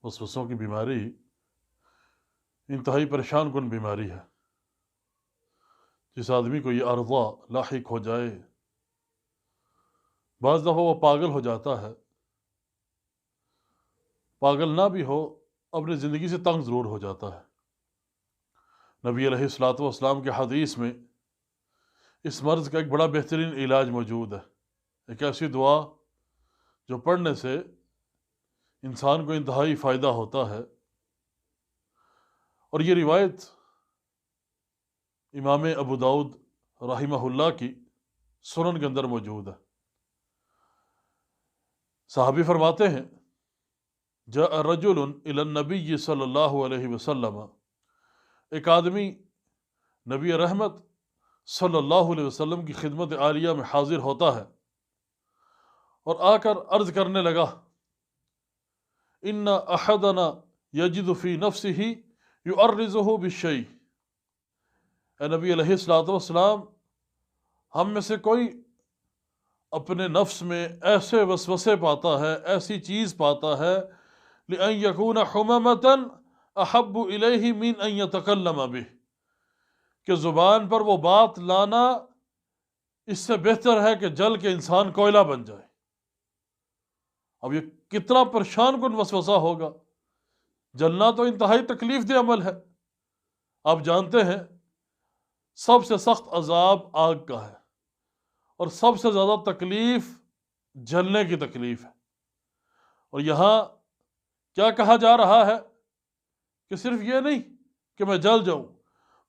وسوسوں کی بیماری انتہائی پریشان کن بیماری ہے۔ جس آدمی کو یہ عرضہ لاحق ہو جائے، بعض دفعہ وہ پاگل ہو جاتا ہے، پاگل نہ بھی ہو اپنی زندگی سے تنگ ضرور ہو جاتا ہے۔ نبی علیہ الصلوۃ والسلام کے حدیث میں اس مرض کا ایک بڑا بہترین علاج موجود ہے، ایک ایسی دعا جو پڑھنے سے انسان کو انتہائی فائدہ ہوتا ہے، اور یہ روایت امام ابو داؤد رحمہ اللہ کی سنن کے اندر موجود ہے۔ صحابی فرماتے ہیں جاء رجل الی النبی صلی اللہ علیہ وسلم، ایک آدمی نبی رحمت صلی اللہ علیہ وسلم کی خدمت عالیہ میں حاضر ہوتا ہے اور آ کر عرض کرنے لگا، ان احدنا یجد فی نفسہ یعرضہ بالشیء، اے نبی علیہ الصلوۃ والسلام، ہم میں سے کوئی اپنے نفس میں ایسے وسوسے پاتا ہے، ایسی چیز پاتا ہے، لأن یکون حمامۃ احب الیہ من ان یتکلم بہ، کہ زبان پر وہ بات لانا اس سے بہتر ہے کہ جل کے انسان کوئلہ بن جائے۔ اب یہ کتنا پریشان کن وسوسہ ہوگا، جلنا تو انتہائی تکلیف دہ عمل ہے۔ آپ جانتے ہیں سب سے سخت عذاب آگ کا ہے، اور سب سے زیادہ تکلیف جلنے کی تکلیف ہے۔ اور یہاں کیا کہا جا رہا ہے کہ صرف یہ نہیں کہ میں جل جاؤں،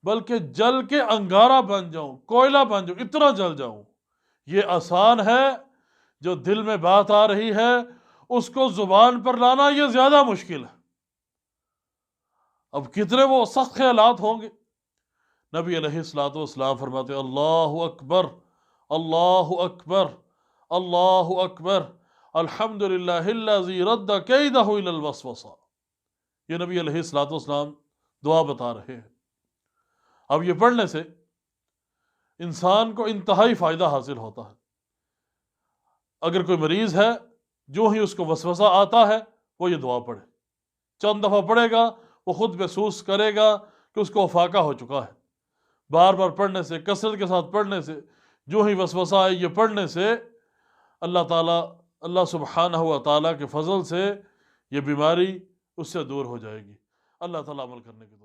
بلکہ جل کے انگارہ بن جاؤں، کوئلہ بن جاؤں، اتنا جل جاؤں۔ یہ آسان ہے، جو دل میں بات آ رہی ہے اس کو زبان پر لانا یہ زیادہ مشکل ہے۔ اب کتنے وہ سخت خیالات ہوں گے۔ نبی علیہ الصلوۃ والسلام فرماتے اللہ اکبر، اللہ اکبر، اللہ اکبر، الحمد للہ الذی رد کیدہ الی الوسوسہ۔ یہ نبی علیہ الصلوۃ والسلام دعا بتا رہے ہیں۔ اب یہ پڑھنے سے انسان کو انتہائی فائدہ حاصل ہوتا ہے۔ اگر کوئی مریض ہے، جو ہی اس کو وسوسہ آتا ہے وہ یہ دعا پڑھے، چند دفعہ پڑھے گا وہ خود محسوس کرے گا کہ اس کو فاقہ ہو چکا ہے۔ بار بار پڑھنے سے، کثرت کے ساتھ پڑھنے سے، جو ہی وسوسہ آئے یہ پڑھنے سے اللہ سبحانہ و تعالیٰ کے فضل سے یہ بیماری اس سے دور ہو جائے گی۔ اللہ تعالیٰ عمل کرنے کی